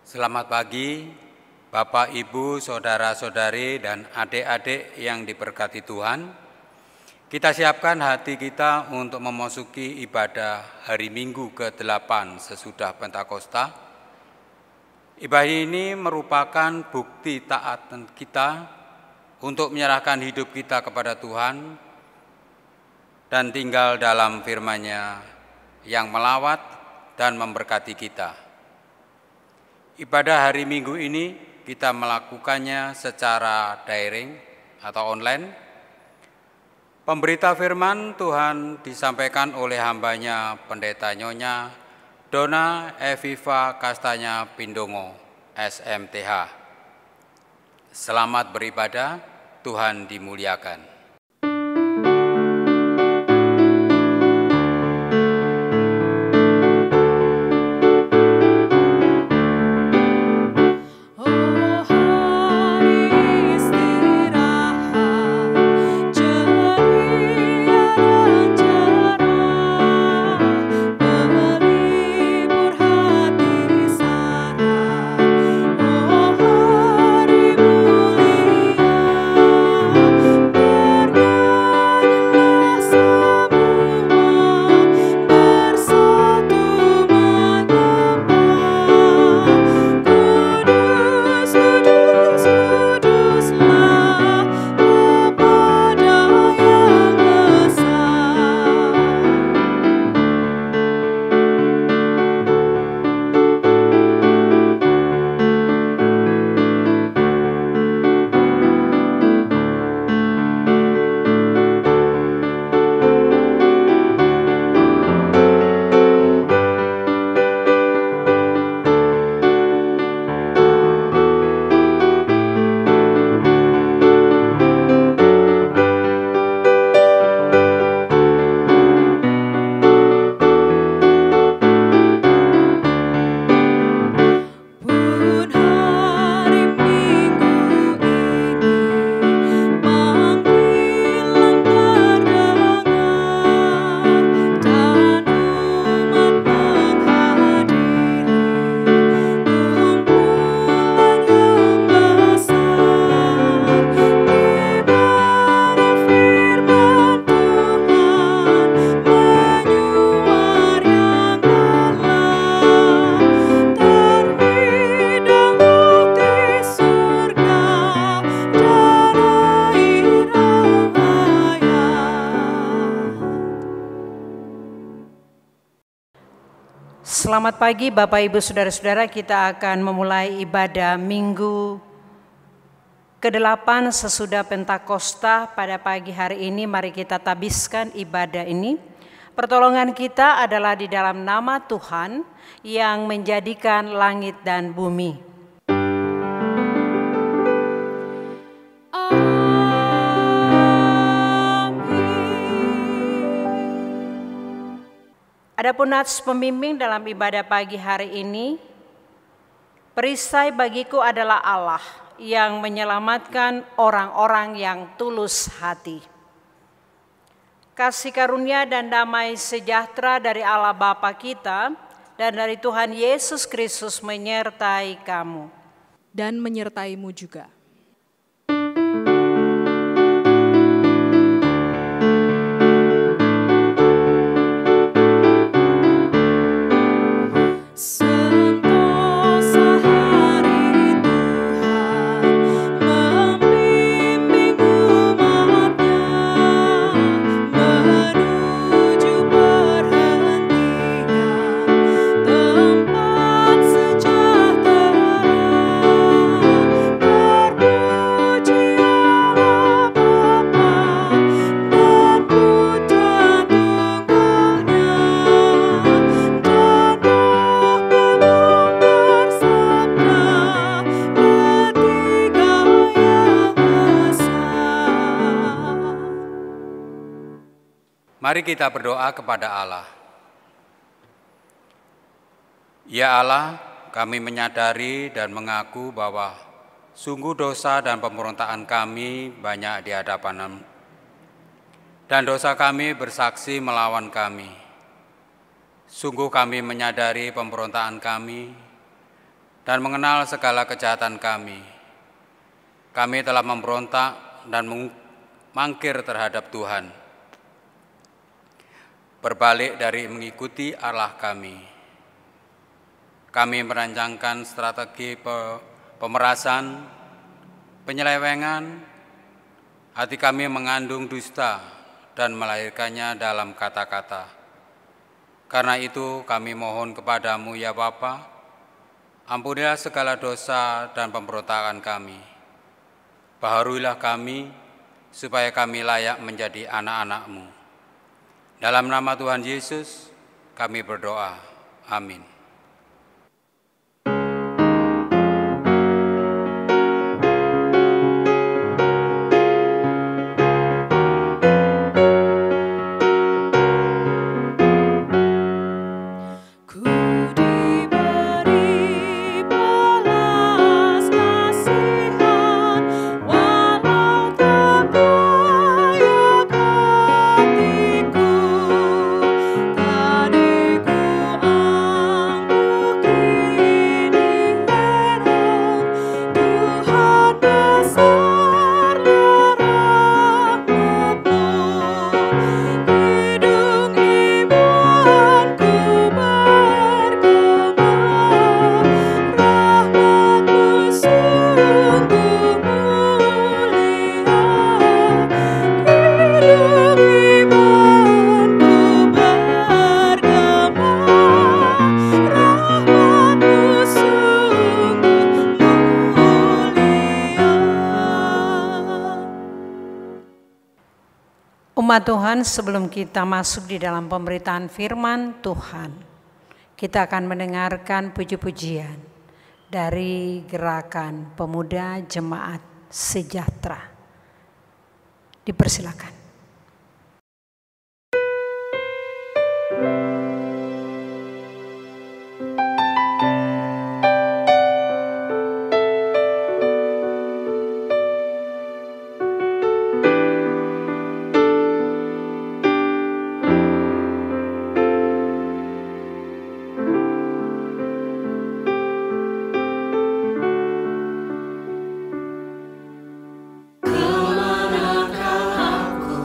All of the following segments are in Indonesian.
Selamat pagi, Bapak, Ibu, Saudara-saudari, dan adik-adik yang diberkati Tuhan. Kita siapkan hati kita untuk memasuki ibadah hari Minggu ke-8 sesudah Pentakosta. Ibadah ini merupakan bukti taat kita untuk menyerahkan hidup kita kepada Tuhan dan tinggal dalam firman-Nya yang melawat dan memberkati kita. Ibadah hari Minggu ini kita melakukannya secara daring atau online. Pemberita firman Tuhan disampaikan oleh hambanya Pendeta Nyonya Dona Eviva Kastanya Pindongo, SMTH. Selamat beribadah, Tuhan dimuliakan. Selamat pagi Bapak Ibu Saudara-saudara, kita akan memulai ibadah Minggu ke-8 sesudah Pentakosta pada pagi hari ini. Mari kita tabiskan ibadah ini. Pertolongan kita adalah di dalam nama Tuhan yang menjadikan langit dan bumi. Adapun nats pembimbing dalam ibadah pagi hari ini, perisai bagiku adalah Allah yang menyelamatkan orang-orang yang tulus hati. Kasih karunia dan damai sejahtera dari Allah Bapa kita dan dari Tuhan Yesus Kristus menyertai kamu. Dan menyertaimu juga. Mari kita berdoa kepada Allah. Ya Allah, kami menyadari dan mengaku bahwa sungguh dosa dan pemberontakan kami banyak di hadapan-Mu. Dan dosa kami bersaksi melawan kami. Sungguh kami menyadari pemberontakan kami dan mengenal segala kejahatan kami. Kami telah memberontak dan mangkir terhadap Tuhan, berbalik dari mengikuti Allah kami. Kami merancangkan strategi pemerasan, penyelewengan, hati kami mengandung dusta dan melahirkannya dalam kata-kata. Karena itu kami mohon kepadamu ya Bapa, ampunilah segala dosa dan pemberontakan kami. Baharuilah kami, supaya kami layak menjadi anak-anak-Mu. Dalam nama Tuhan Yesus, kami berdoa. Amin. Umat Tuhan, sebelum kita masuk di dalam pemberitaan firman Tuhan, kita akan mendengarkan puji-pujian dari Gerakan Pemuda Jemaat Sejahtera. Dipersilakan. Kemanakah aku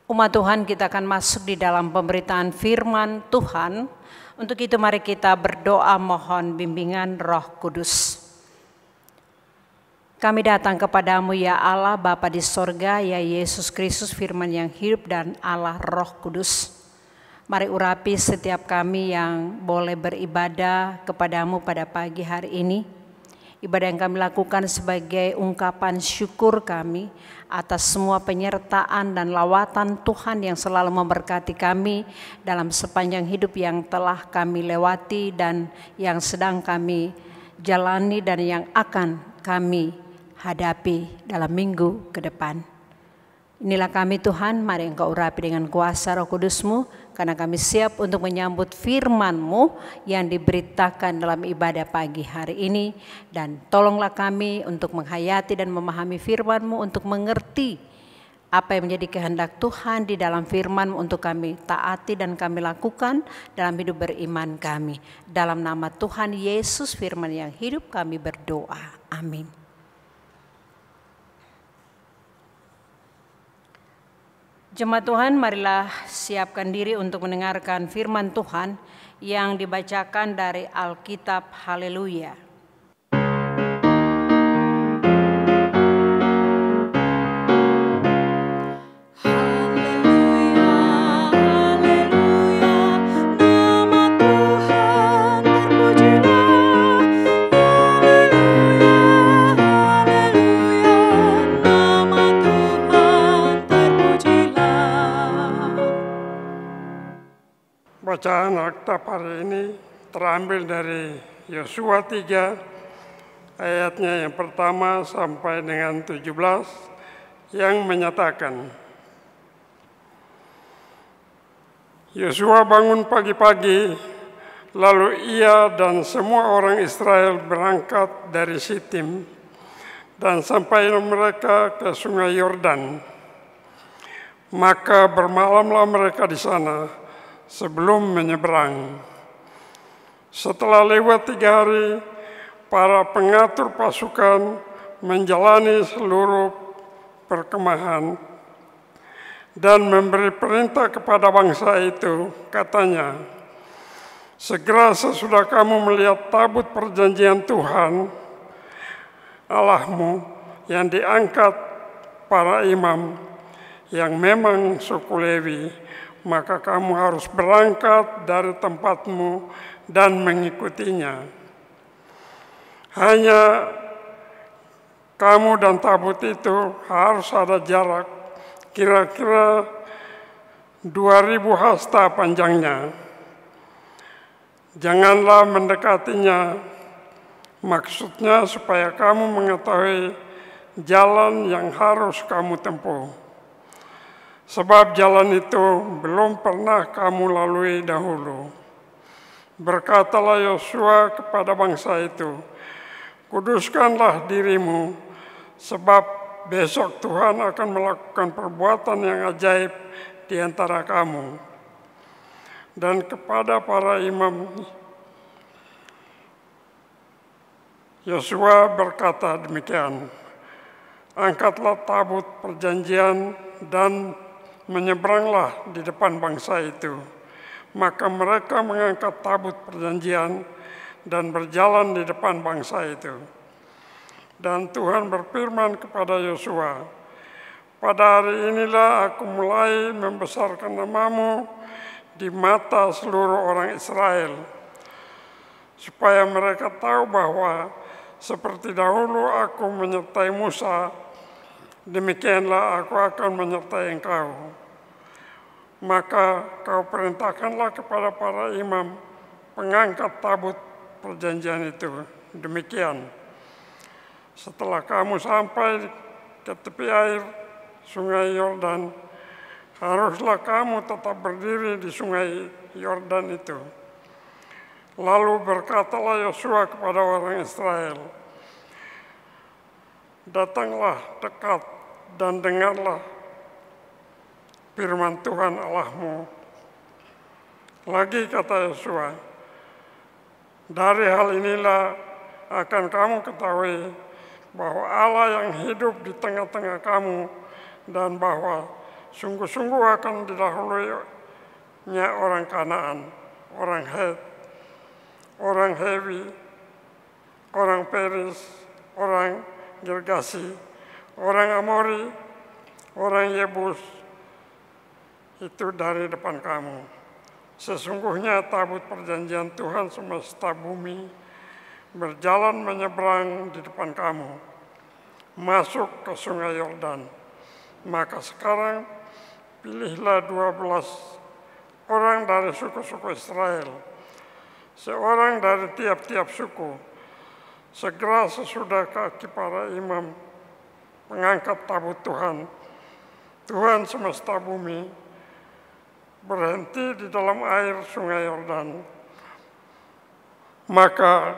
Umat Tuhan, kita akan masuk di dalam pemberitaan firman Tuhan. Untuk itu mari kita berdoa mohon bimbingan Roh Kudus. Kami datang kepadamu ya Allah Bapa di sorga, ya Yesus Kristus firman yang hidup dan Allah Roh Kudus. Mari urapi setiap kami yang boleh beribadah kepadamu pada pagi hari ini. Ibadah yang kami lakukan sebagai ungkapan syukur kami atas semua penyertaan dan lawatan Tuhan yang selalu memberkati kami dalam sepanjang hidup yang telah kami lewati dan yang sedang kami jalani dan yang akan kami hadapi dalam minggu ke depan. Inilah kami Tuhan, mari Engkau urapi dengan kuasa Roh Kudus-Mu, karena kami siap untuk menyambut firman-Mu yang diberitakan dalam ibadah pagi hari ini. Dan tolonglah kami untuk menghayati dan memahami firman-Mu, untuk mengerti apa yang menjadi kehendak Tuhan di dalam firman-Mu untuk kami taati dan kami lakukan dalam hidup beriman kami. Dalam nama Tuhan Yesus firman yang hidup kami berdoa. Amin. Jemaat Tuhan, marilah siapkan diri untuk mendengarkan firman Tuhan yang dibacakan dari Alkitab. Haleluya. Bacaan Alkitab hari ini terambil dari Yosua 3 ayatnya yang pertama sampai dengan 17 yang menyatakan, Yosua bangun pagi-pagi, lalu ia dan semua orang Israel berangkat dari Sitim dan sampai mereka ke sungai Yordan. Maka bermalamlah mereka di sana sebelum menyeberang. Setelah lewat 3 hari, para pengatur pasukan menjalani seluruh perkemahan dan memberi perintah kepada bangsa itu, katanya, segera sesudah kamu melihat tabut perjanjian Tuhan Allahmu yang diangkat para imam yang memang suku Lewi, maka kamu harus berangkat dari tempatmu dan mengikutinya. Hanya kamu dan tabut itu harus ada jarak kira-kira 2000 hasta panjangnya. Janganlah mendekatinya, maksudnya supaya kamu mengetahui jalan yang harus kamu tempuh. Sebab jalan itu belum pernah kamu lalui dahulu. Berkatalah Yosua kepada bangsa itu, kuduskanlah dirimu, sebab besok Tuhan akan melakukan perbuatan yang ajaib di antara kamu. Dan kepada para imam, Yosua berkata demikian, angkatlah tabut perjanjian dan menyeberanglah di depan bangsa itu. Maka mereka mengangkat tabut perjanjian dan berjalan di depan bangsa itu. Dan Tuhan berfirman kepada Yosua, pada hari inilah aku mulai membesarkan namamu di mata seluruh orang Israel, supaya mereka tahu bahwa seperti dahulu aku menyertai Musa, demikianlah aku akan menyertai engkau. Maka kau perintahkanlah kepada para imam pengangkat tabut perjanjian itu. Demikian, setelah kamu sampai ke tepi air sungai Yordan, haruslah kamu tetap berdiri di sungai Yordan itu. Lalu berkatalah Yosua kepada orang Israel, datanglah dekat dan dengarlah firman Tuhan Allahmu. Lagi kata Yosua, dari hal inilah akan kamu ketahui bahwa Allah yang hidup di tengah-tengah kamu dan bahwa sungguh-sungguh akan didahulunya orang Kanaan, orang Het, orang Hewi, orang Peris, orang Girgasi, orang Amori, orang Yebus, itu dari depan kamu. Sesungguhnya tabut perjanjian Tuhan semesta bumi berjalan menyeberang di depan kamu, masuk ke sungai Yordan. Maka sekarang pilihlah 12 orang dari suku-suku Israel, seorang dari tiap-tiap suku. Segera sesudah kaki para imam mengangkat tabut Tuhan, Tuhan semesta bumi, berhenti di dalam air sungai Yordan. Maka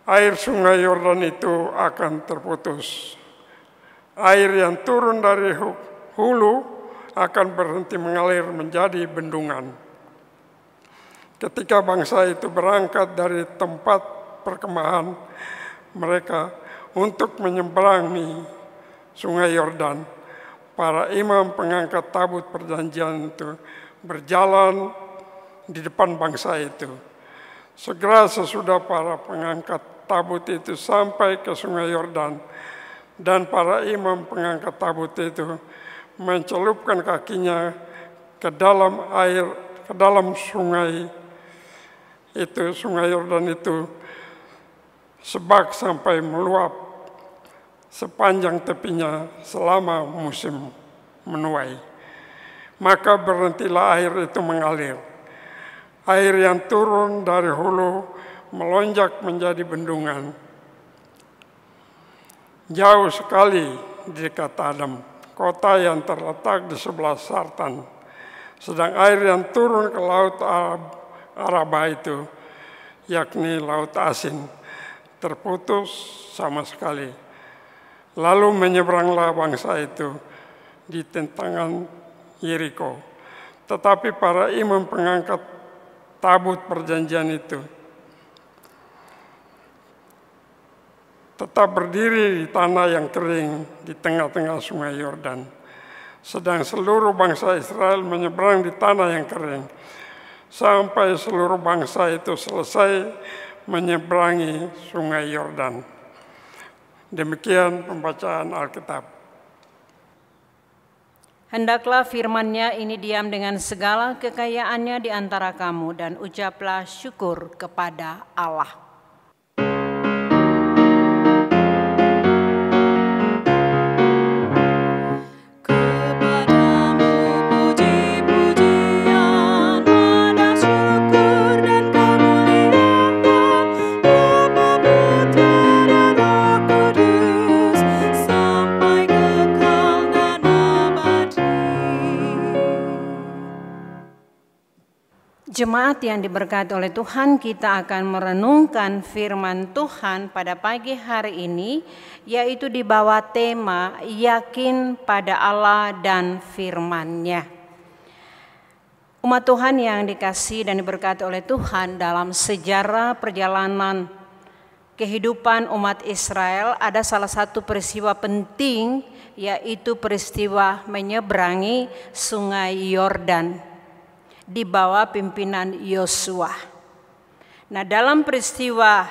air sungai Yordan itu akan terputus. Air yang turun dari hulu akan berhenti mengalir menjadi bendungan. Ketika bangsa itu berangkat dari tempat perkemahan mereka untuk menyeberangi sungai Yordan, para imam pengangkat tabut perjanjian itu berjalan di depan bangsa itu. Segera sesudah para pengangkat tabut itu sampai ke sungai Yordan, dan para imam pengangkat tabut itu mencelupkan kakinya ke dalam air, ke dalam sungai itu, sungai Yordan itu, sebak sampai meluap sepanjang tepinya selama musim menuai. Maka berhentilah air itu mengalir. Air yang turun dari hulu melonjak menjadi bendungan. Jauh sekali di dekat Adam, kota yang terletak di sebelah Sartan. Sedang air yang turun ke laut Araba itu, yakni laut asin, terputus sama sekali. Lalu menyeberanglah bangsa itu di tentangan Yeriko. Tetapi para imam pengangkat tabut perjanjian itu tetap berdiri di tanah yang kering di tengah-tengah sungai Yordan. Sedang seluruh bangsa Israel menyeberang di tanah yang kering, sampai seluruh bangsa itu selesai menyeberangi sungai Yordan. Demikian pembacaan Alkitab. Hendaklah firman-Nya ini diam dengan segala kekayaannya di antara kamu, dan ucaplah syukur kepada Allah. Jemaat yang diberkati oleh Tuhan, kita akan merenungkan firman Tuhan pada pagi hari ini, yaitu di bawah tema yakin pada Allah dan firman-Nya. Umat Tuhan yang dikasihi dan diberkati oleh Tuhan, dalam sejarah perjalanan kehidupan umat Israel ada salah satu peristiwa penting, yaitu peristiwa menyeberangi sungai Yordan di bawah pimpinan Yosua. Nah, dalam peristiwa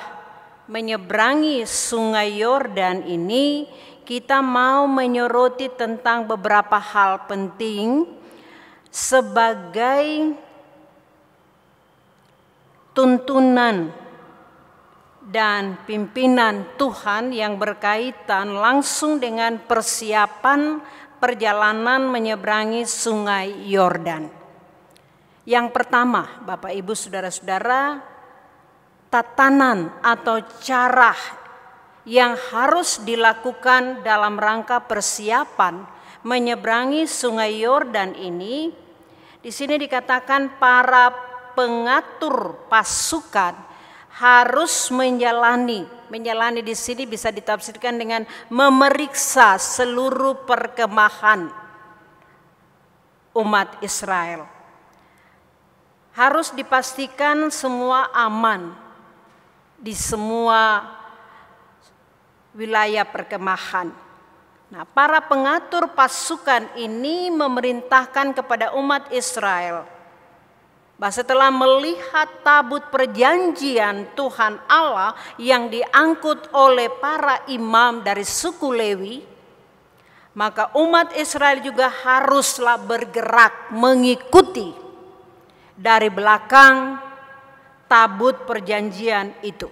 menyeberangi sungai Yordan ini, kita mau menyoroti tentang beberapa hal penting sebagai tuntunan dan pimpinan Tuhan yang berkaitan langsung dengan persiapan perjalanan menyeberangi sungai Yordan. Yang pertama, Bapak Ibu Saudara-saudara, tatanan atau cara yang harus dilakukan dalam rangka persiapan menyeberangi sungai Yordan ini, di sini dikatakan para pengatur pasukan harus menjalani di sini bisa ditafsirkan dengan memeriksa seluruh perkemahan umat Israel. Harus dipastikan semua aman di semua wilayah perkemahan. Nah, para pengatur pasukan ini memerintahkan kepada umat Israel bahwa setelah melihat tabut perjanjian Tuhan Allah yang diangkut oleh para imam dari suku Lewi, maka umat Israel juga haruslah bergerak mengikuti dari belakang tabut perjanjian itu.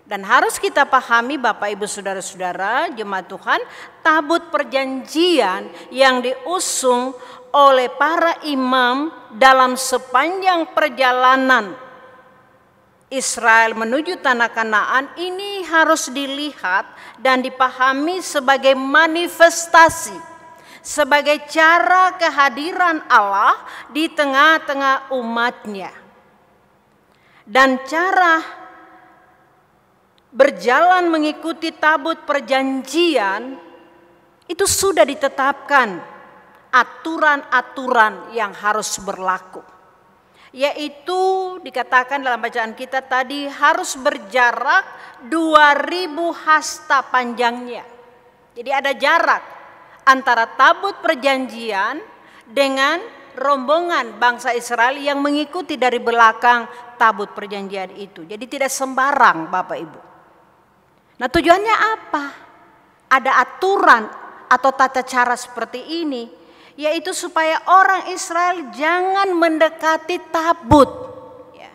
Dan harus kita pahami Bapak Ibu Saudara-saudara jemaat Tuhan, tabut perjanjian yang diusung oleh para imam dalam sepanjang perjalanan Israel menuju tanah Kanaan ini harus dilihat dan dipahami sebagai manifestasi, sebagai cara kehadiran Allah di tengah-tengah umatnya. Dan cara berjalan mengikuti tabut perjanjian itu sudah ditetapkan aturan-aturan yang harus berlaku. Yaitu dikatakan dalam bacaan kita tadi harus berjarak 2000 hasta panjangnya. Jadi ada jarak antara tabut perjanjian dengan rombongan bangsa Israel yang mengikuti dari belakang tabut perjanjian itu. Jadi tidak sembarang Bapak Ibu. Nah, tujuannya apa? Ada aturan atau tata cara seperti ini, yaitu supaya orang Israel jangan mendekati tabut, ya.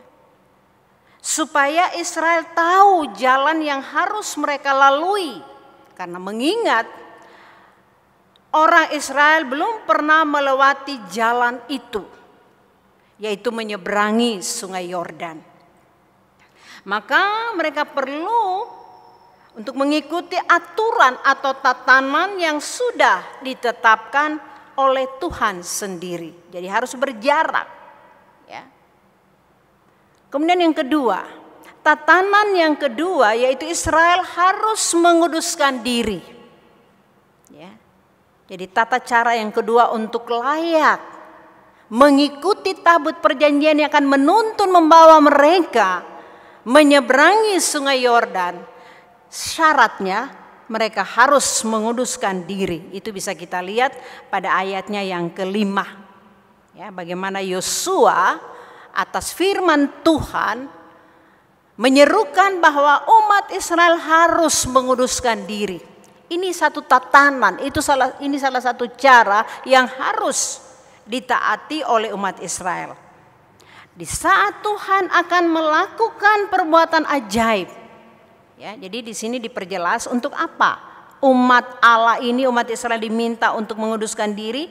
Supaya Israel tahu jalan yang harus mereka lalui. Karena mengingat orang Israel belum pernah melewati jalan itu, yaitu menyeberangi sungai Yordan. Maka mereka perlu untuk mengikuti aturan atau tatanan yang sudah ditetapkan oleh Tuhan sendiri. Jadi harus berjarak. Ya. Kemudian yang kedua, tatanan yang kedua yaitu Israel harus menguduskan diri. Ya. Jadi tata cara yang kedua untuk layak mengikuti tabut perjanjian yang akan menuntun membawa mereka menyeberangi sungai Yordan. Syaratnya mereka harus menguduskan diri. Itu bisa kita lihat pada ayatnya yang kelima. Ya, bagaimana Yosua atas firman Tuhan menyerukan bahwa umat Israel harus menguduskan diri. Ini satu tatanan, ini salah satu cara yang harus ditaati oleh umat Israel. Di saat Tuhan akan melakukan perbuatan ajaib. Ya, jadi di sini diperjelas untuk apa umat Allah ini, umat Israel diminta untuk menguduskan diri,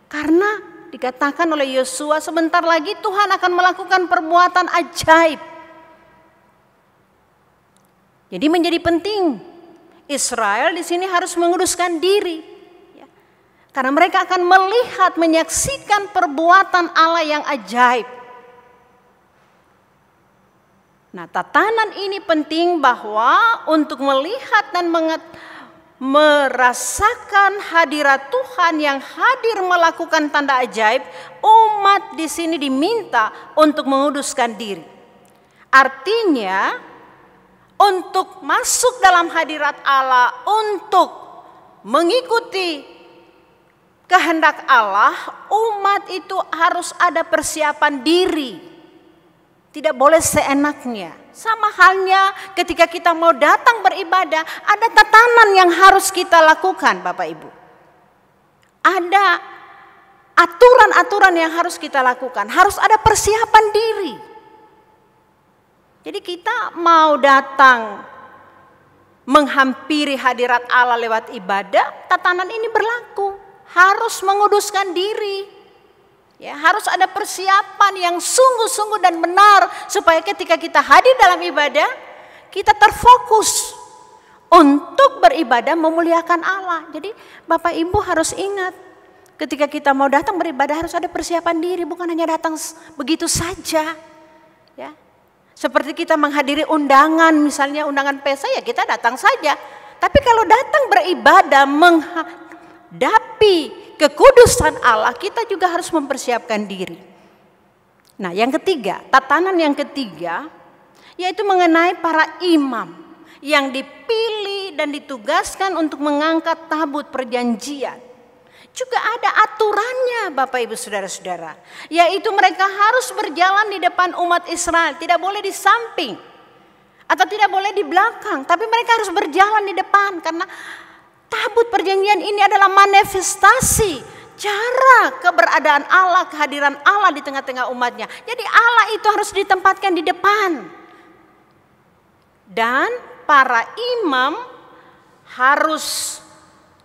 karena dikatakan oleh Yosua sebentar lagi Tuhan akan melakukan perbuatan ajaib. Jadi menjadi penting Israel di sini harus menguduskan diri, ya. Karena mereka akan melihat, menyaksikan perbuatan Allah yang ajaib. Nah, tatanan ini penting bahwa untuk melihat dan merasakan hadirat Tuhan yang hadir melakukan tanda ajaib, umat di sini diminta untuk menguduskan diri. Artinya, untuk masuk dalam hadirat Allah, untuk mengikuti kehendak Allah, umat itu harus ada persiapan diri. Tidak boleh seenaknya. Sama halnya ketika kita mau datang beribadah, ada tatanan yang harus kita lakukan Bapak Ibu. Ada aturan-aturan yang harus kita lakukan. Harus ada persiapan diri. Jadi kita mau datang menghampiri hadirat Allah lewat ibadah, tatanan ini berlaku. Harus menguduskan diri. Ya, harus ada persiapan yang sungguh-sungguh dan benar supaya ketika kita hadir dalam ibadah, kita terfokus untuk beribadah memuliakan Allah. Jadi Bapak Ibu harus ingat, ketika kita mau datang beribadah harus ada persiapan diri, bukan hanya datang begitu saja. Ya. Seperti kita menghadiri undangan, misalnya undangan pesta, ya kita datang saja. Tapi kalau datang beribadah menghadapi kekudusan Allah, kita juga harus mempersiapkan diri. Nah, yang ketiga, tatanan yang ketiga yaitu mengenai para imam yang dipilih dan ditugaskan untuk mengangkat tabut perjanjian juga ada aturannya, Bapak Ibu Saudara-saudara, yaitu mereka harus berjalan di depan umat Israel, tidak boleh di samping atau tidak boleh di belakang, tapi mereka harus berjalan di depan karena tabut perjanjian ini adalah manifestasi cara keberadaan Allah, kehadiran Allah di tengah-tengah umatnya. Jadi Allah itu harus ditempatkan di depan. Dan para imam harus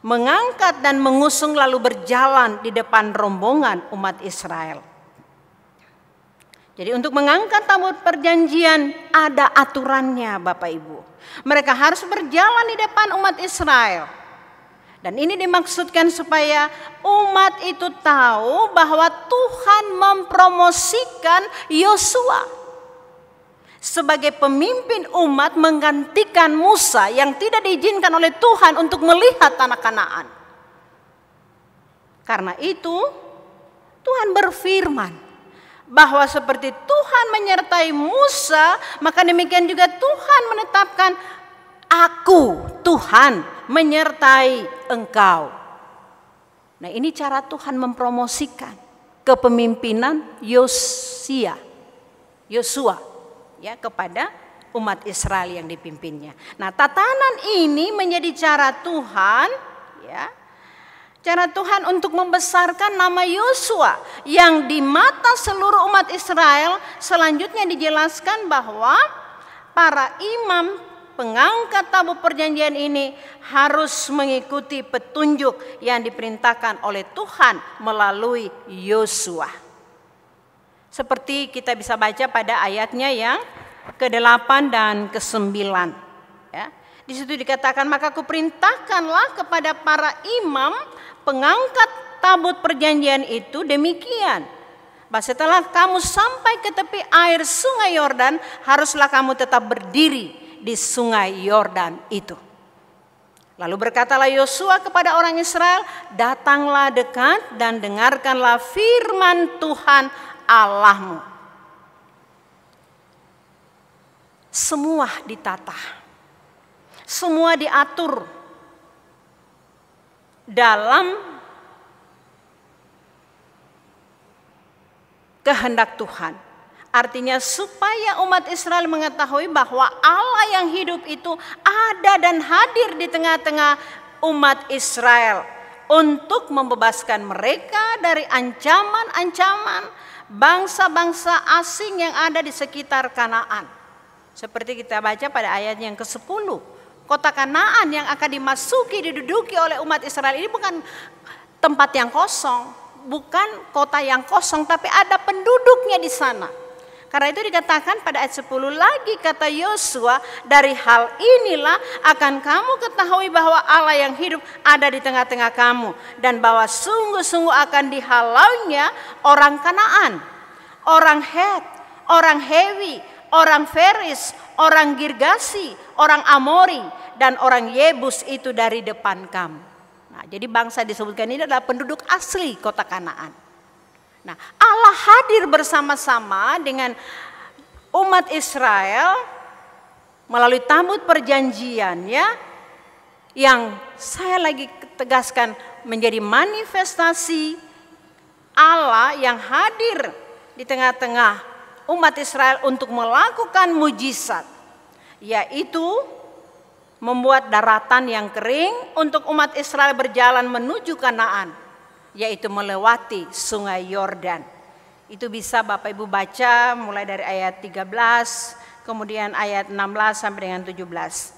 mengangkat dan mengusung lalu berjalan di depan rombongan umat Israel. Jadi untuk mengangkat tabut perjanjian ada aturannya, Bapak Ibu. Mereka harus berjalan di depan umat Israel. Dan ini dimaksudkan supaya umat itu tahu bahwa Tuhan mempromosikan Yosua sebagai pemimpin umat menggantikan Musa yang tidak diizinkan oleh Tuhan untuk melihat tanah Kanaan. Karena itu Tuhan berfirman bahwa seperti Tuhan menyertai Musa, maka demikian juga Tuhan menetapkan aku, Tuhan, menyertai engkau. Nah, ini cara Tuhan mempromosikan kepemimpinan Yosua ya kepada umat Israel yang dipimpinnya. Nah, tatanan ini menjadi cara Tuhan ya. Cara Tuhan untuk membesarkan nama Yosua yang di mata seluruh umat Israel. Selanjutnya dijelaskan bahwa para imam pengangkat tabut perjanjian ini harus mengikuti petunjuk yang diperintahkan oleh Tuhan melalui Yosua. Seperti kita bisa baca pada ayatnya yang ke-8 dan ke-9. Ya. Di situ dikatakan, maka kuperintahkanlah kepada para imam pengangkat tabut perjanjian itu demikian. Bahwa setelah kamu sampai ke tepi air sungai Yordan, haruslah kamu tetap berdiri di sungai Yordan itu. Lalu berkatalah Yosua kepada orang Israel, datanglah dekat dan dengarkanlah firman Tuhan Allahmu. Semua ditata, semua diatur dalam kehendak Tuhan. Artinya supaya umat Israel mengetahui bahwa Allah yang hidup itu ada dan hadir di tengah-tengah umat Israel untuk membebaskan mereka dari ancaman-ancaman bangsa-bangsa asing yang ada di sekitar Kanaan. Seperti kita baca pada ayat yang ke-10. Kota Kanaan yang akan dimasuki, diduduki oleh umat Israel ini bukan tempat yang kosong, bukan kota yang kosong, tapi ada penduduknya di sana. Karena itu dikatakan pada ayat 10 lagi kata Yosua, dari hal inilah akan kamu ketahui bahwa Allah yang hidup ada di tengah-tengah kamu, dan bahwa sungguh-sungguh akan dihalaunya orang Kanaan, orang Het, orang Hewi, orang Feris, orang Girgasi, orang Amori, dan orang Yebus itu dari depan kamu. Nah, jadi bangsa disebutkan ini adalah penduduk asli kota Kanaan. Nah, Allah hadir bersama-sama dengan umat Israel melalui tabut perjanjian ya, yang saya lagi tegaskan menjadi manifestasi Allah yang hadir di tengah-tengah umat Israel untuk melakukan mujizat, yaitu membuat daratan yang kering untuk umat Israel berjalan menuju Kanaan, yaitu melewati sungai Yordan. Itu bisa Bapak Ibu baca mulai dari ayat 13, kemudian ayat 16 sampai dengan 17.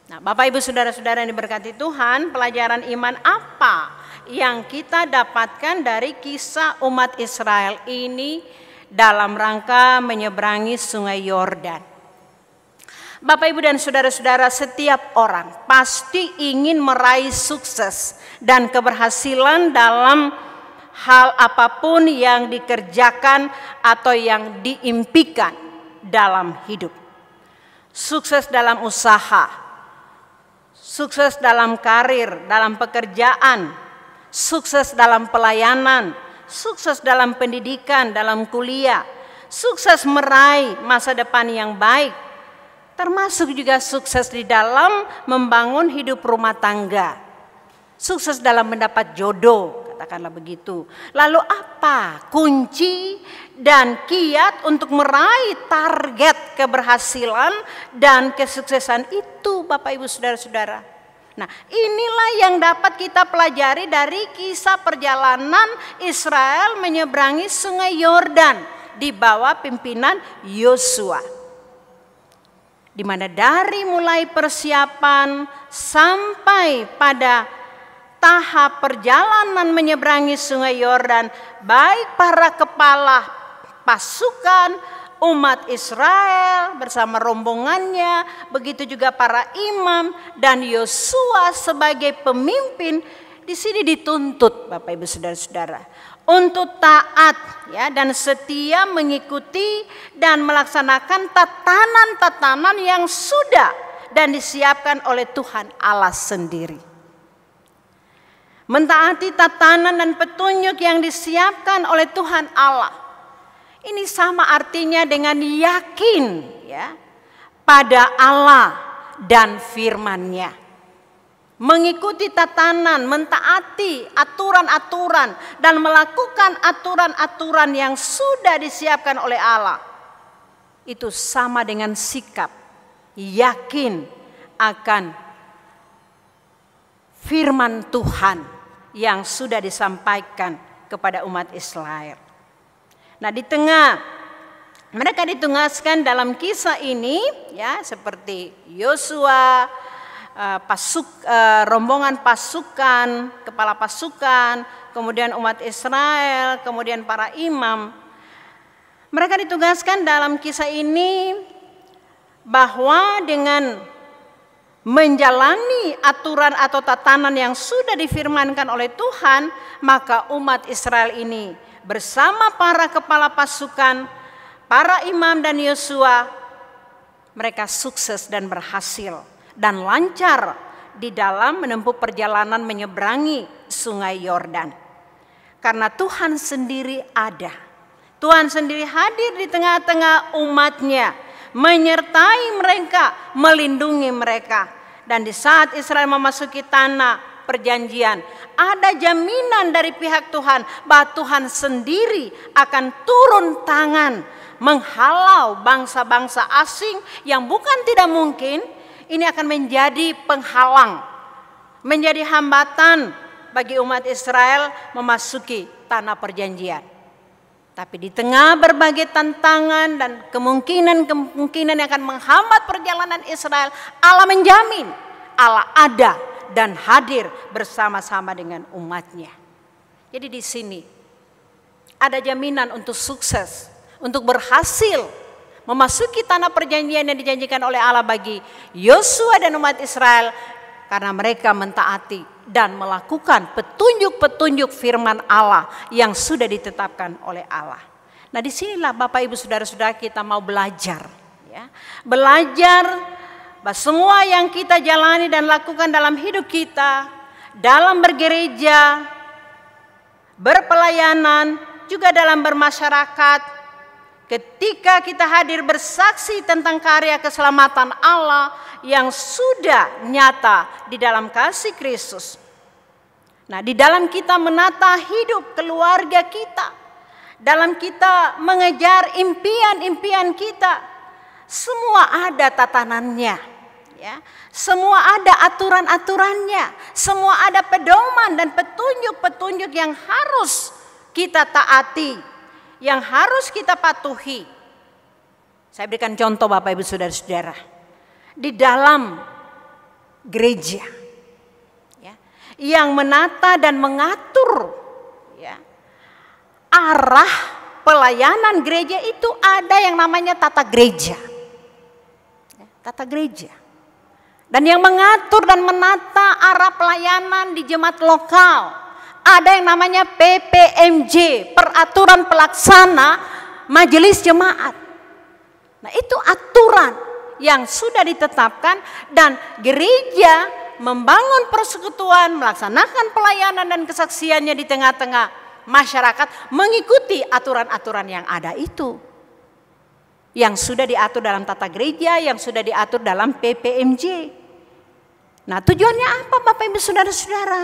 Nah, Bapak Ibu saudara-saudara yang diberkati Tuhan, pelajaran iman apa yang kita dapatkan dari kisah umat Israel ini dalam rangka menyeberangi sungai Yordan? Bapak Ibu dan saudara-saudara, setiap orang pasti ingin meraih sukses dan keberhasilan dalam hal apapun yang dikerjakan atau yang diimpikan dalam hidup. Sukses dalam usaha, sukses dalam karir, dalam pekerjaan, sukses dalam pelayanan, sukses dalam pendidikan, dalam kuliah, sukses meraih masa depan yang baik. termasuk juga sukses di dalam membangun hidup rumah tangga, sukses dalam mendapat jodoh, katakanlah begitu. Lalu apa kunci dan kiat untuk meraih target keberhasilan dan kesuksesan itu, Bapak Ibu Saudara-saudara? Nah, inilah yang dapat kita pelajari dari kisah perjalanan Israel menyeberangi Sungai Yordan di bawah pimpinan Yosua. Di mana dari mulai persiapan sampai pada tahap perjalanan menyeberangi Sungai Yordan, baik para kepala pasukan umat Israel bersama rombongannya, begitu juga para imam dan Yosua sebagai pemimpin, di sini dituntut Bapak Ibu Saudara-saudara untuk taat ya dan setia mengikuti dan melaksanakan tatanan-tatanan yang sudah dan disiapkan oleh Tuhan Allah sendiri. Mentaati tatanan dan petunjuk yang disiapkan oleh Tuhan Allah. Ini sama artinya dengan yakin ya pada Allah dan firman-Nya. Mengikuti tatanan, mentaati aturan-aturan dan melakukan aturan-aturan yang sudah disiapkan oleh Allah. Itu sama dengan sikap yakin akan firman Tuhan yang sudah disampaikan kepada umat Israel. Nah, di tengah mereka ditugaskan dalam kisah ini ya seperti Yosua, rombongan pasukan, kepala pasukan, kemudian umat Israel, kemudian para imam. Mereka ditugaskan dalam kisah ini bahwa dengan menjalani aturan atau tatanan yang sudah difirmankan oleh Tuhan, maka umat Israel ini bersama para kepala pasukan, para imam dan Yosua, mereka sukses dan berhasil dan lancar di dalam menempuh perjalanan menyeberangi Sungai Yordan. Karena Tuhan sendiri ada. Tuhan sendiri hadir di tengah-tengah umatnya, menyertai mereka, melindungi mereka. Dan di saat Israel memasuki tanah perjanjian, ada jaminan dari pihak Tuhan bahwa Tuhan sendiri akan turun tangan menghalau bangsa-bangsa asing yang bukan tidak mungkin ini akan menjadi penghalang, menjadi hambatan bagi umat Israel memasuki tanah perjanjian. Tapi di tengah berbagai tantangan dan kemungkinan yang akan menghambat perjalanan Israel, Allah menjamin, Allah ada dan hadir bersama-sama dengan umatnya. Jadi di sini ada jaminan untuk sukses, untuk berhasil memasuki tanah perjanjian yang dijanjikan oleh Allah bagi Yosua dan umat Israel, karena mereka mentaati dan melakukan petunjuk-petunjuk firman Allah yang sudah ditetapkan oleh Allah. Nah, disinilah Bapak Ibu Saudara-saudara kita mau belajar, ya, belajar bahwa semua yang kita jalani dan lakukan dalam hidup kita, dalam bergereja, berpelayanan, juga dalam bermasyarakat, ketika kita hadir bersaksi tentang karya keselamatan Allah yang sudah nyata di dalam kasih Kristus. Nah, di dalam kita menata hidup keluarga kita, dalam kita mengejar impian-impian kita, semua ada tatanannya, ya. Semua ada aturan-aturannya, semua ada pedoman dan petunjuk-petunjuk yang harus kita taati, yang harus kita patuhi. Saya berikan contoh Bapak Ibu Saudara-saudara. Di dalam gereja, ya, yang menata dan mengatur, ya, arah pelayanan gereja itu ada yang namanya tata gereja, ya, tata gereja. Dan yang mengatur dan menata arah pelayanan di jemaat lokal ada yang namanya PPMJ, Peraturan Pelaksana Majelis Jemaat. Nah, itu aturan yang sudah ditetapkan dan gereja membangun persekutuan, melaksanakan pelayanan dan kesaksiannya di tengah-tengah masyarakat mengikuti aturan-aturan yang ada itu. yang sudah diatur dalam tata gereja, yang sudah diatur dalam PPMJ. Nah, tujuannya apa Bapak Ibu Saudara-saudara?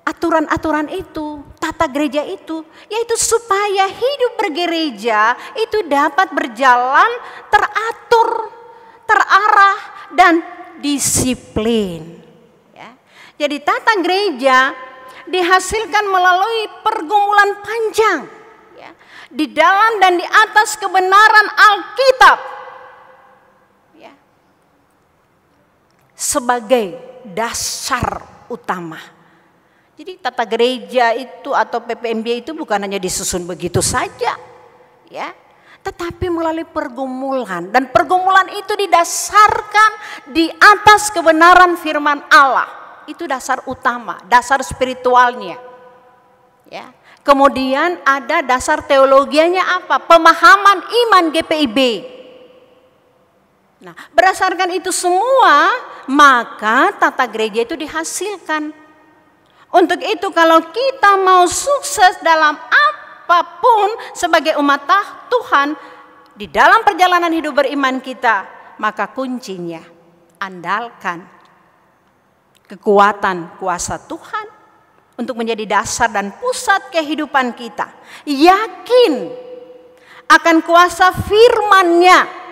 Aturan-aturan itu, tata gereja itu, yaitu supaya hidup bergereja itu dapat berjalan teratur, terarah, dan disiplin. Ya. Jadi tata gereja dihasilkan melalui pergumulan panjang, ya, di dalam dan di atas kebenaran Alkitab, ya, sebagai dasar utama. Jadi tata gereja itu atau PPMJ itu bukan hanya disusun begitu saja, ya, tetapi melalui pergumulan, dan pergumulan itu didasarkan di atas kebenaran firman Allah. Itu dasar utama, dasar spiritualnya, ya. Kemudian ada dasar teologianya apa? Pemahaman iman GPIB. Nah, berdasarkan itu semua, maka tata gereja itu dihasilkan. Untuk itu kalau kita mau sukses dalam apapun sebagai umat Tuhan di dalam perjalanan hidup beriman kita, maka kuncinya andalkan kekuatan kuasa Tuhan untuk menjadi dasar dan pusat kehidupan kita. Yakin akan kuasa firman-Nya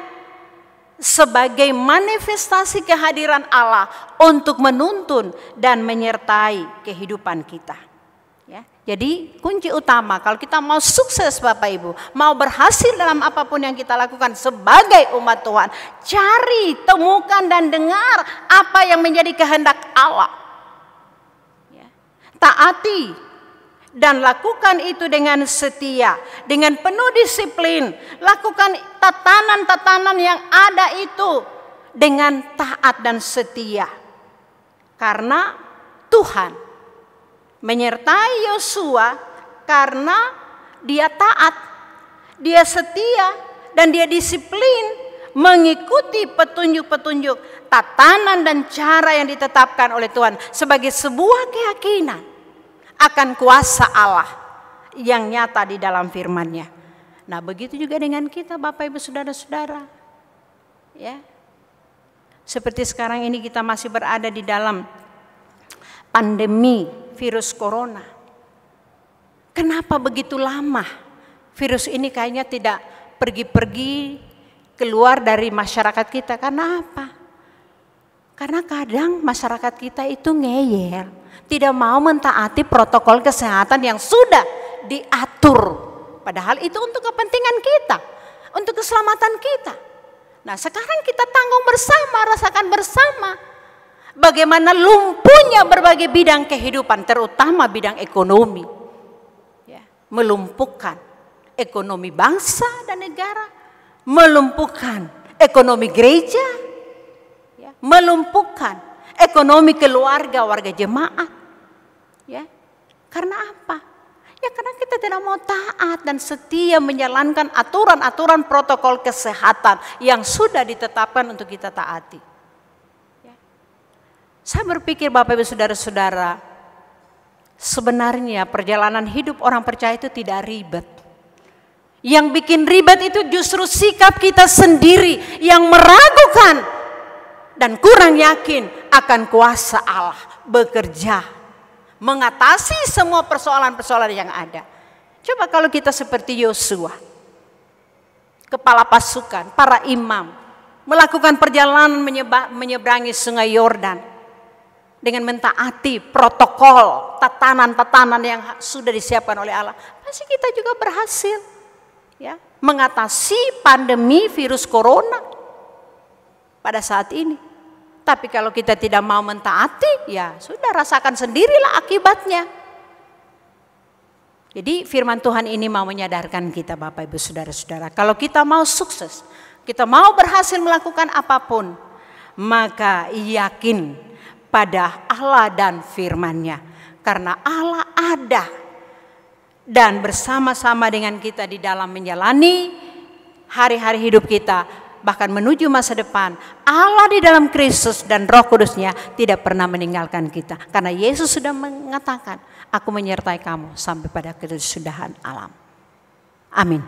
sebagai manifestasi kehadiran Allah untuk menuntun dan menyertai kehidupan kita. Ya, jadi kunci utama kalau kita mau sukses Bapak Ibu, mau berhasil dalam apapun yang kita lakukan sebagai umat Tuhan, cari, temukan dan dengar apa yang menjadi kehendak Allah. Ya, taati dan lakukan itu dengan setia, dengan penuh disiplin. Lakukan tatanan-tatanan yang ada itu dengan taat dan setia. Karena Tuhan menyertai Yosua karena dia taat, dia setia, dan dia disiplin mengikuti petunjuk-petunjuk, tatanan dan cara yang ditetapkan oleh Tuhan sebagai sebuah keyakinan akan kuasa Allah yang nyata di dalam firman-Nya. Nah, begitu juga dengan kita Bapak Ibu Saudara-saudara. Ya. Seperti sekarang ini kita masih berada di dalam pandemi virus corona. Kenapa begitu lama virus ini kayaknya tidak pergi-pergi keluar dari masyarakat kita? Karena apa? Karena kadang masyarakat kita itu ngeyel, tidak mau mentaati protokol kesehatan yang sudah diatur. Padahal itu untuk kepentingan kita, untuk keselamatan kita. Nah, sekarang kita tanggung bersama, rasakan bersama bagaimana lumpuhnya berbagai bidang kehidupan, terutama bidang ekonomi. Ya, melumpuhkan ekonomi bangsa dan negara, melumpuhkan ekonomi gereja, ya, melumpuhkan ekonomi keluarga, warga jemaat. Ya, karena apa? Ya karena kita tidak mau taat dan setia menjalankan aturan-aturan protokol kesehatan yang sudah ditetapkan untuk kita taati. Ya. Saya berpikir Bapak Ibu Saudara-saudara, sebenarnya perjalanan hidup orang percaya itu tidak ribet. Yang bikin ribet itu justru sikap kita sendiri yang meragukan dan kurang yakin akan kuasa Allah bekerja mengatasi semua persoalan-persoalan yang ada. Coba kalau kita seperti Yosua, kepala pasukan, para imam, melakukan perjalanan menyeberangi sungai Yordan dengan mentaati protokol, tatanan-tatanan yang sudah disiapkan oleh Allah, pasti kita juga berhasil, ya, mengatasi pandemi virus corona pada saat ini. Tapi kalau kita tidak mau mentaati, ya sudah rasakan sendirilah akibatnya. Jadi firman Tuhan ini mau menyadarkan kita Bapak Ibu Saudara-saudara, kalau kita mau sukses, kita mau berhasil melakukan apapun, maka yakin pada Allah dan firman-Nya. Karena Allah ada dan bersama-sama dengan kita di dalam menjalani hari-hari hidup kita. Bahkan menuju masa depan, Allah di dalam Kristus dan Roh Kudus-Nya tidak pernah meninggalkan kita. Karena Yesus sudah mengatakan, aku menyertai kamu sampai pada kesudahan alam. Amin.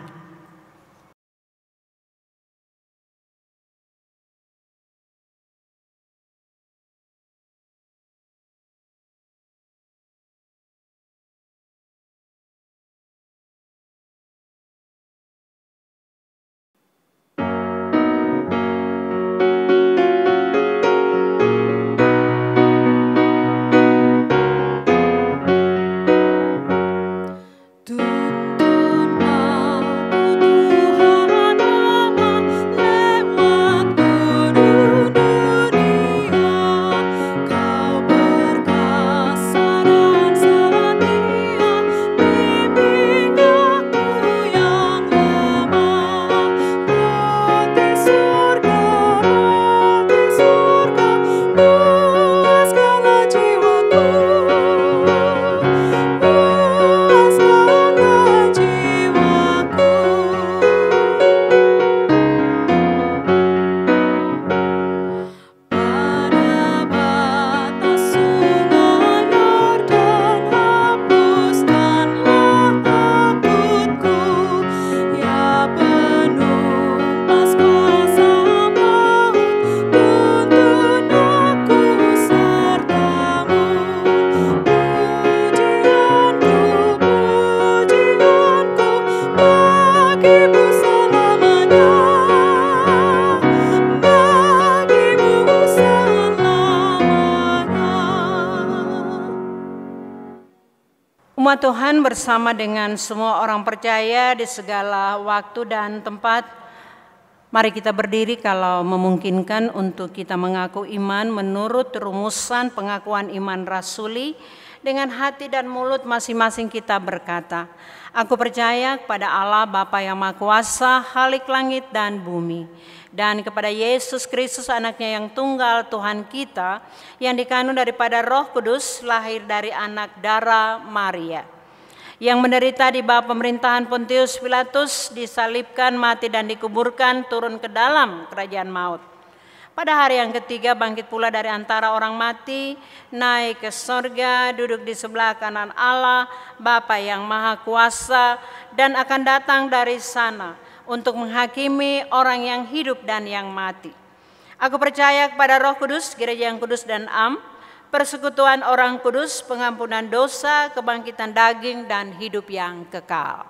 Umat Tuhan bersama dengan semua orang percaya di segala waktu dan tempat, mari kita berdiri kalau memungkinkan untuk kita mengaku iman menurut rumusan pengakuan iman rasuli. Dengan hati dan mulut masing-masing kita berkata, aku percaya kepada Allah Bapa yang Maha Kuasa, Khalik langit dan bumi, dan kepada Yesus Kristus anaknya yang tunggal Tuhan kita, yang dikandung daripada Roh Kudus, lahir dari anak darah Maria, yang menderita di bawah pemerintahan Pontius Pilatus, disalibkan, mati dan dikuburkan, turun ke dalam kerajaan maut. Pada hari yang ketiga bangkit pula dari antara orang mati, naik ke sorga, duduk di sebelah kanan Allah, Bapa yang Maha Kuasa, dan akan datang dari sana untuk menghakimi orang yang hidup dan yang mati. Aku percaya kepada Roh Kudus, gereja yang kudus dan am, persekutuan orang kudus, pengampunan dosa, kebangkitan daging, dan hidup yang kekal.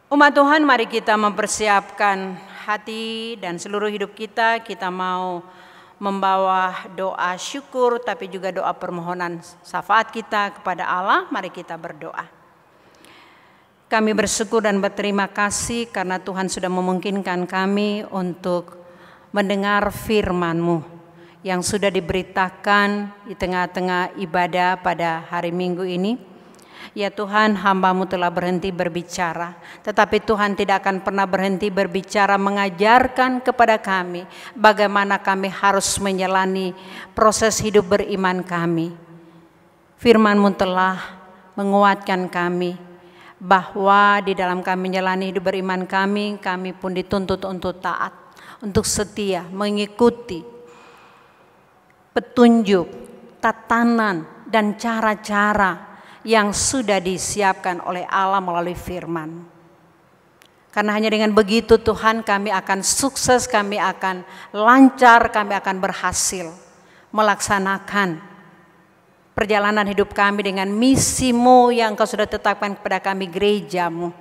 Umat Tuhan, mari kita mempersiapkan hati dan seluruh hidup kita. Kita mau membawa doa syukur, tapi juga doa permohonan syafaat kita kepada Allah. Mari kita berdoa. Kami bersyukur dan berterima kasih karena Tuhan sudah memungkinkan kami untuk mendengar firman-Mu yang sudah diberitakan di tengah-tengah ibadah pada hari Minggu ini. Ya Tuhan, hamba-Mu telah berhenti berbicara, tetapi Tuhan tidak akan pernah berhenti berbicara, mengajarkan kepada kami bagaimana kami harus menjalani proses hidup beriman kami. Firman-Mu telah menguatkan kami bahwa di dalam kami menjalani hidup beriman kami pun dituntut untuk taat, untuk setia, mengikuti petunjuk, tatanan, dan cara-cara yang sudah disiapkan oleh Allah melalui firman. Karena hanya dengan begitu Tuhan kami akan sukses, kami akan lancar, kami akan berhasil melaksanakan perjalanan hidup kami dengan misi-Mu yang Engkau sudah tetapkan kepada kami, gereja-Mu.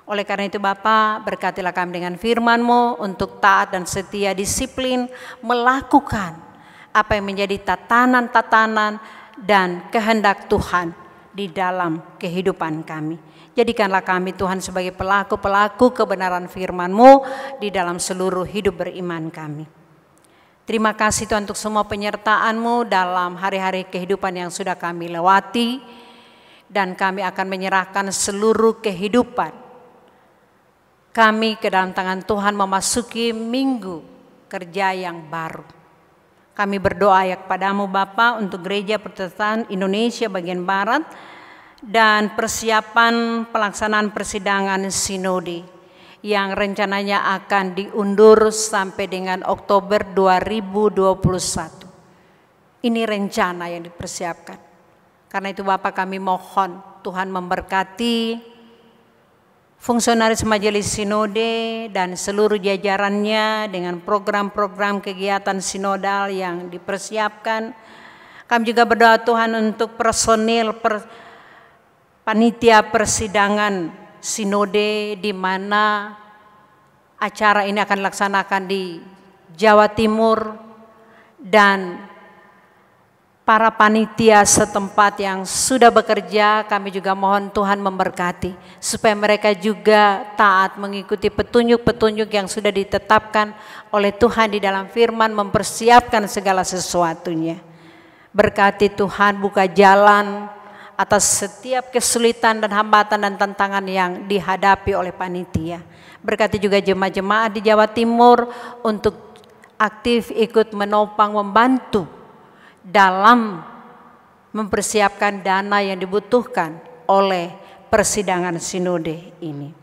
Oleh karena itu Bapa, berkatilah kami dengan firman-Mu untuk taat dan setia, disiplin, melakukan apa yang menjadi tatanan-tatanan dan kehendak Tuhan di dalam kehidupan kami. Jadikanlah kami Tuhan sebagai pelaku-pelaku kebenaran firman-Mu di dalam seluruh hidup beriman kami. Terima kasih Tuhan untuk semua penyertaan-Mu dalam hari-hari kehidupan yang sudah kami lewati, dan kami akan menyerahkan seluruh kehidupan kami ke dalam tangan Tuhan memasuki minggu kerja yang baru. Kami berdoa ya kepada-Mu Bapa untuk Gereja Protestan Indonesia bagian Barat dan persiapan pelaksanaan persidangan sinode yang rencananya akan diundur sampai dengan Oktober 2021. Ini rencana yang dipersiapkan. Karena itu Bapa, kami mohon Tuhan memberkati fungsionaris Majelis Sinode dan seluruh jajarannya dengan program-program kegiatan sinodal yang dipersiapkan. Kami juga berdoa Tuhan untuk personil panitia persidangan sinode di mana acara ini akan dilaksanakan di Jawa Timur, dan para panitia setempat yang sudah bekerja, kami juga mohon Tuhan memberkati supaya mereka juga taat mengikuti petunjuk-petunjuk yang sudah ditetapkan oleh Tuhan di dalam firman, mempersiapkan segala sesuatunya. Berkati Tuhan, buka jalan atas setiap kesulitan dan hambatan dan tantangan yang dihadapi oleh panitia. Berkati juga jemaat-jemaat di Jawa Timur untuk aktif ikut menopang, membantu dalam mempersiapkan dana yang dibutuhkan oleh persidangan sinode ini.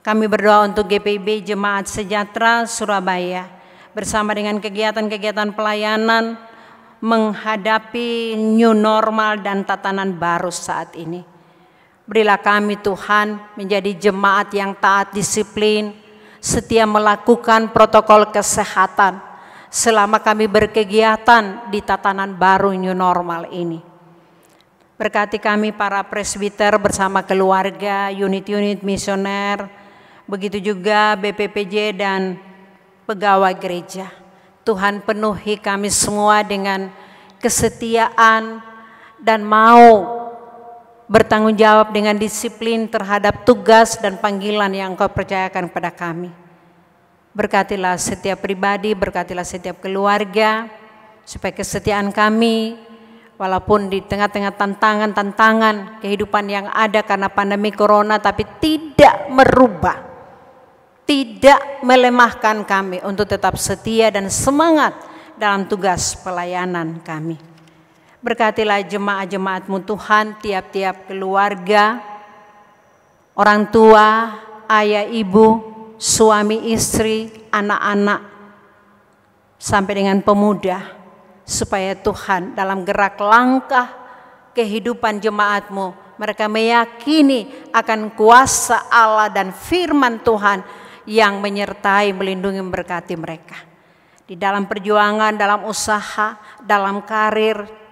Kami berdoa untuk GPIB Jemaat Sejahtera Surabaya bersama dengan kegiatan-kegiatan pelayanan menghadapi new normal dan tatanan baru saat ini. Berilah kami Tuhan menjadi jemaat yang taat, disiplin, setia melakukan protokol kesehatan selama kami berkegiatan di tatanan baru new normal ini. Berkati kami para presbiter bersama keluarga, unit-unit misioner, begitu juga BPPJ dan pegawai gereja. Tuhan penuhi kami semua dengan kesetiaan dan mau bertanggung jawab dengan disiplin terhadap tugas dan panggilan yang Engkau percayakan kepada kami. Berkatilah setiap pribadi, berkatilah setiap keluarga, supaya kesetiaan kami, walaupun di tengah-tengah tantangan kehidupan yang ada karena pandemi corona, tapi tidak merubah, tidak melemahkan kami untuk tetap setia dan semangat dalam tugas pelayanan kami. Berkatilah jemaat-jemaat-Mu Tuhan, tiap-tiap keluarga, orang tua, ayah, ibu, suami, istri, anak-anak, sampai dengan pemuda, supaya Tuhan dalam gerak langkah kehidupan jemaat-Mu, mereka meyakini akan kuasa Allah dan firman Tuhan yang menyertai, melindungi, memberkati mereka. Di dalam perjuangan, dalam usaha, dalam karir,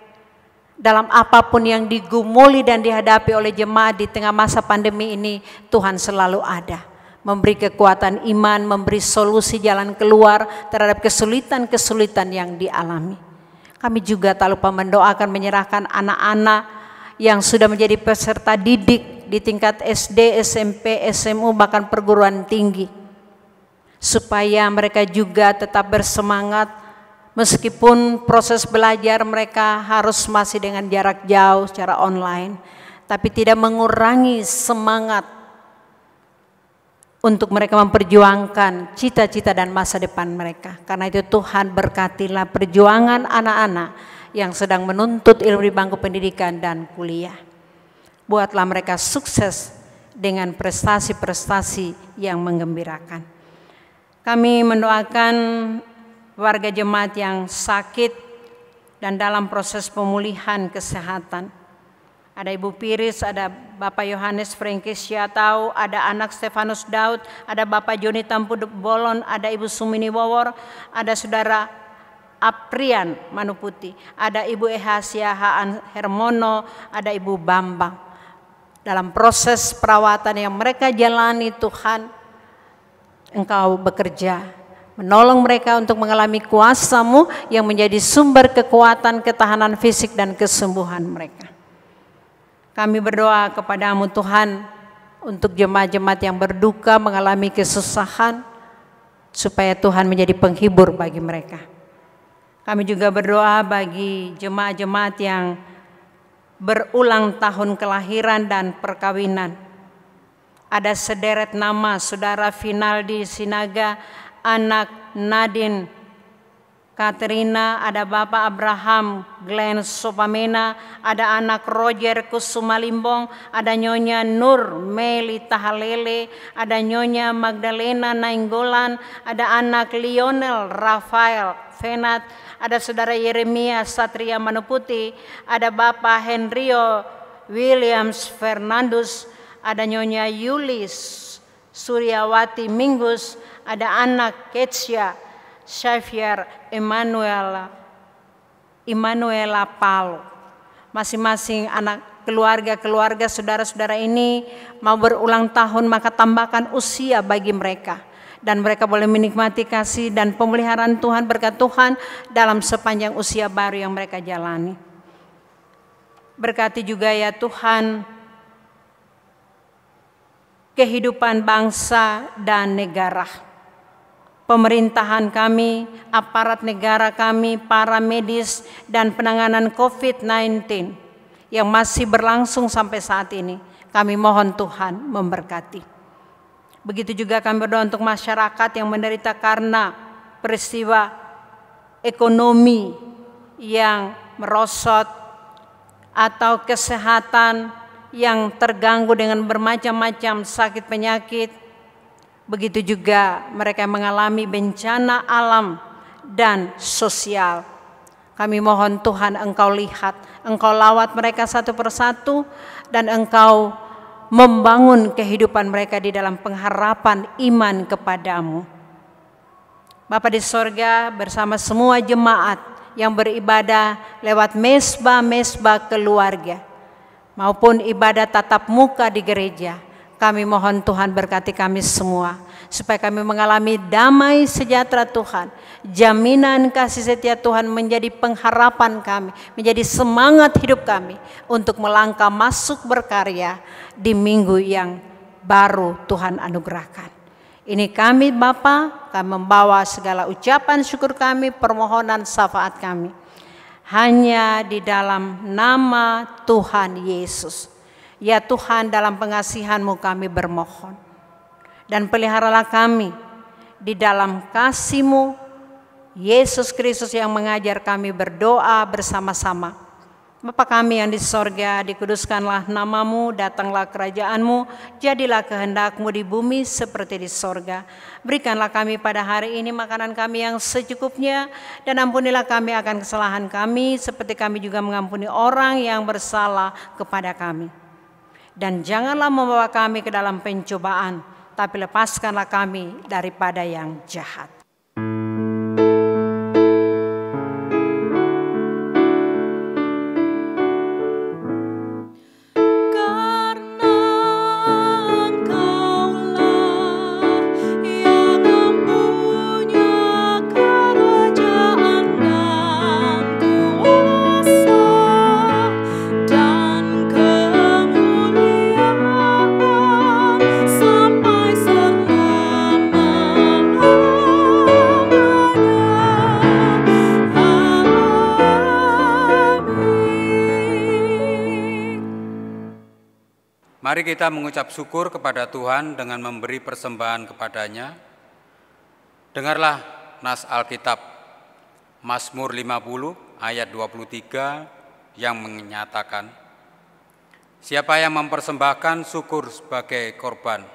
dalam apapun yang digumuli dan dihadapi oleh jemaat di tengah masa pandemi ini, Tuhan selalu ada, memberi kekuatan iman, memberi solusi jalan keluar terhadap kesulitan-kesulitan yang dialami. Kami juga tak lupa mendoakan, menyerahkan anak-anak yang sudah menjadi peserta didik di tingkat SD, SMP, SMU, bahkan perguruan tinggi, supaya mereka juga tetap bersemangat. Meskipun proses belajar mereka harus masih dengan jarak jauh secara online, tapi tidak mengurangi semangat untuk mereka memperjuangkan cita-cita dan masa depan mereka. Karena itu Tuhan berkatilah perjuangan anak-anak yang sedang menuntut ilmu di bangku pendidikan dan kuliah. Buatlah mereka sukses dengan prestasi-prestasi yang menggembirakan. Kami mendoakan warga jemaat yang sakit dan dalam proses pemulihan kesehatan. Ada Ibu Piris, ada Bapak Yohanes Frankis Syatau, ada anak Stefanus Daud, ada Bapak Joni Tampu Bolon, ada Ibu Sumini Wawor, ada Saudara Aprian Manuputi, ada Ibu Ehasia Haan Hermono, ada Ibu Bambang. Dalam proses perawatan yang mereka jalani, Tuhan, Engkau bekerja menolong mereka untuk mengalami kuasa-Mu yang menjadi sumber kekuatan, ketahanan fisik dan kesembuhan mereka. Kami berdoa kepada-Mu Tuhan untuk jemaat-jemaat yang berduka, mengalami kesusahan, supaya Tuhan menjadi penghibur bagi mereka. Kami juga berdoa bagi jemaat-jemaat yang berulang tahun kelahiran dan perkawinan. Ada sederet nama Saudara Finaldi Sinaga, anak Nadine Katerina, ada Bapak Abraham Glenn Sopamena, ada anak Roger Kusuma Limbong, ada Nyonya Nur Meli Tahalele, ada Nyonya Magdalena Nainggolan, ada anak Lionel Rafael Venat, ada Saudara Yeremia Satria Manuputi, ada Bapak Henrio Williams Fernandus, ada Nyonya Yulis Suryawati Minggus, ada anak Ketsia Xavier Emanuela Palo. Masing-masing anak keluarga saudara-saudara ini mau berulang tahun, maka tambahkan usia bagi mereka, dan mereka boleh menikmati kasih dan pemeliharaan Tuhan, berkat Tuhan dalam sepanjang usia baru yang mereka jalani. Berkati juga ya Tuhan kehidupan bangsa dan negara, pemerintahan kami, aparat negara kami, para medis dan penanganan COVID-19 yang masih berlangsung sampai saat ini. Kami mohon Tuhan memberkati. Begitu juga kami berdoa untuk masyarakat yang menderita karena peristiwa ekonomi yang merosot atau kesehatan yang terganggu dengan bermacam-macam sakit penyakit. Begitu juga mereka yang mengalami bencana alam dan sosial. Kami mohon Tuhan Engkau lihat, Engkau lawat mereka satu persatu, dan Engkau membangun kehidupan mereka di dalam pengharapan iman kepadamu. Bapa di sorga, bersama semua jemaat yang beribadah lewat mesbah-mesbah keluarga maupun ibadah tatap muka di gereja, kami mohon Tuhan berkati kami semua, supaya kami mengalami damai sejahtera Tuhan. Jaminan kasih setia Tuhan menjadi pengharapan kami, menjadi semangat hidup kami untuk melangkah masuk berkarya di minggu yang baru Tuhan anugerahkan. Ini kami Bapa, kami membawa segala ucapan syukur kami, permohonan syafaat kami. Hanya di dalam nama Tuhan Yesus. Ya Tuhan, dalam pengasihan-Mu kami bermohon. Dan peliharalah kami di dalam kasih-Mu, Yesus Kristus yang mengajar kami berdoa bersama-sama. Bapa kami yang di sorga, dikuduskanlah nama-Mu, datanglah kerajaan-Mu, jadilah kehendak-Mu di bumi seperti di sorga. Berikanlah kami pada hari ini makanan kami yang secukupnya, dan ampunilah kami akan kesalahan kami, seperti kami juga mengampuni orang yang bersalah kepada kami. Dan janganlah membawa kami ke dalam pencobaan, tapi lepaskanlah kami daripada yang jahat. Mari kita mengucap syukur kepada Tuhan dengan memberi persembahan kepadanya. Dengarlah nas Alkitab Mazmur 50 ayat 23 yang menyatakan, siapa yang mempersembahkan syukur sebagai korban,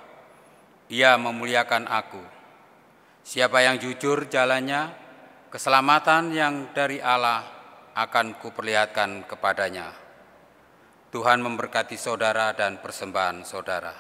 ia memuliakan aku. Siapa yang jujur jalannya, keselamatan yang dari Allah akan kuperlihatkan kepadanya. Tuhan memberkati saudara dan persembahan saudara.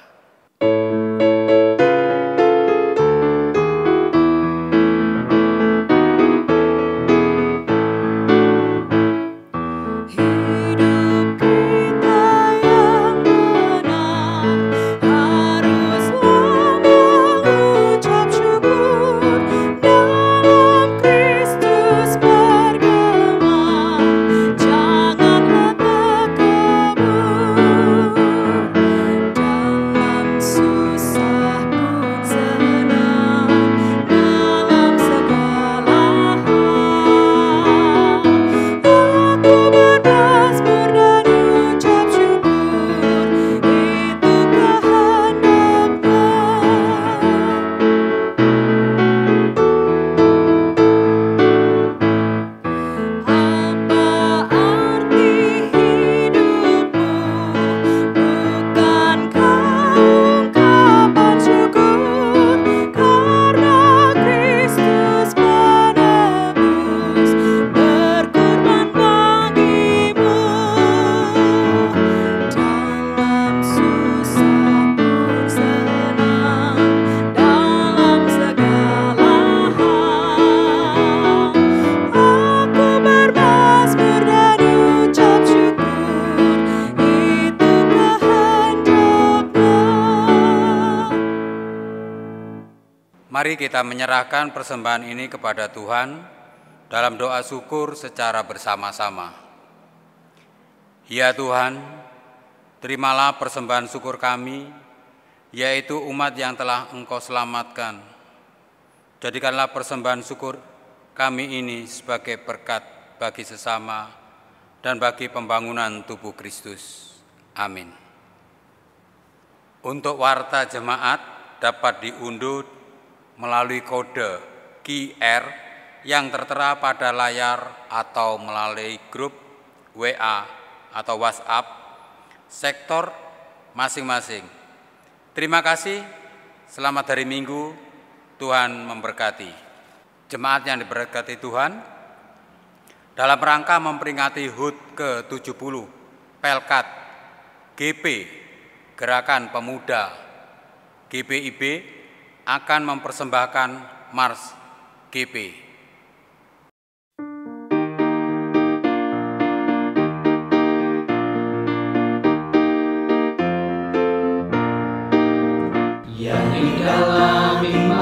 Mari kita menyerahkan persembahan ini kepada Tuhan dalam doa syukur secara bersama-sama. Ya Tuhan, terimalah persembahan syukur kami, yaitu umat yang telah Engkau selamatkan. Jadikanlah persembahan syukur kami ini sebagai berkat bagi sesama dan bagi pembangunan tubuh Kristus. Amin. Untuk warta jemaat dapat diunduh melalui kode QR yang tertera pada layar atau melalui grup WA atau WhatsApp sektor masing-masing. Terima kasih, selamat hari Minggu, Tuhan memberkati. Jemaat yang diberkati Tuhan, dalam rangka memperingati HUT ke-70 Pelkat GP Gerakan Pemuda GPIB akan mempersembahkan Mars GP. Yang di dalam iman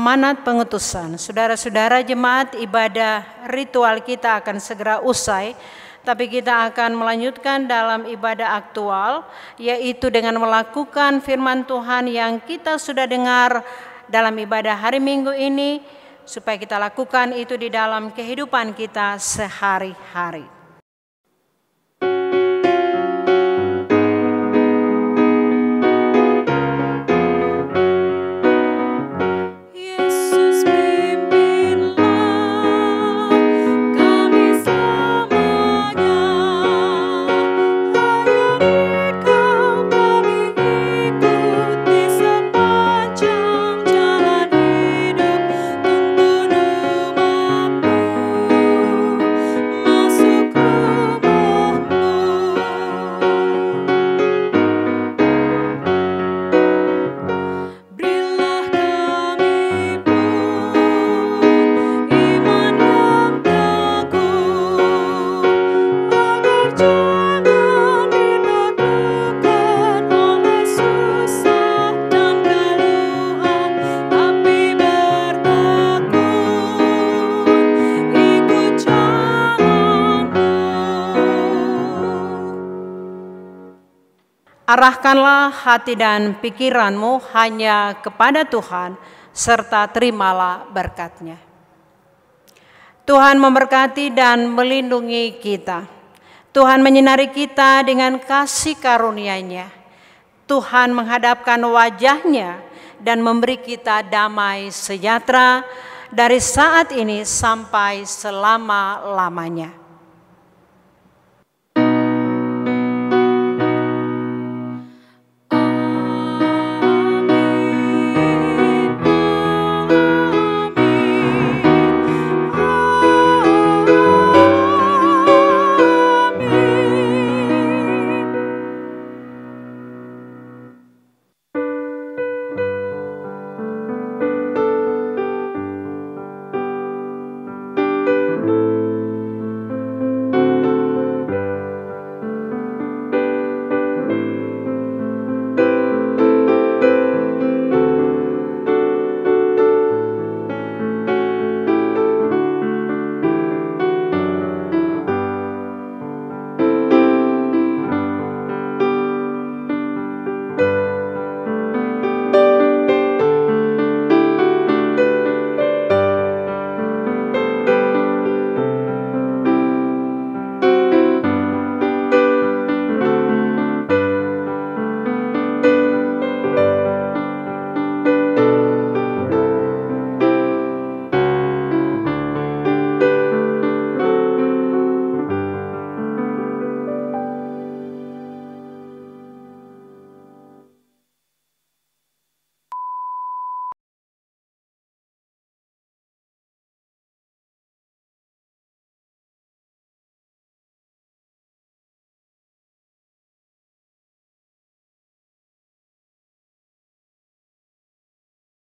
amanat pengutusan. Saudara-saudara jemaat, ibadah ritual kita akan segera usai, tapi kita akan melanjutkan dalam ibadah aktual, yaitu dengan melakukan firman Tuhan yang kita sudah dengar dalam ibadah hari Minggu ini, supaya kita lakukan itu di dalam kehidupan kita sehari-hari. Arahkanlah hati dan pikiranmu hanya kepada Tuhan, serta terimalah berkat-Nya. Tuhan memberkati dan melindungi kita. Tuhan menyinari kita dengan kasih karunia-Nya. Tuhan menghadapkan wajah-Nya dan memberi kita damai sejahtera dari saat ini sampai selama-lamanya.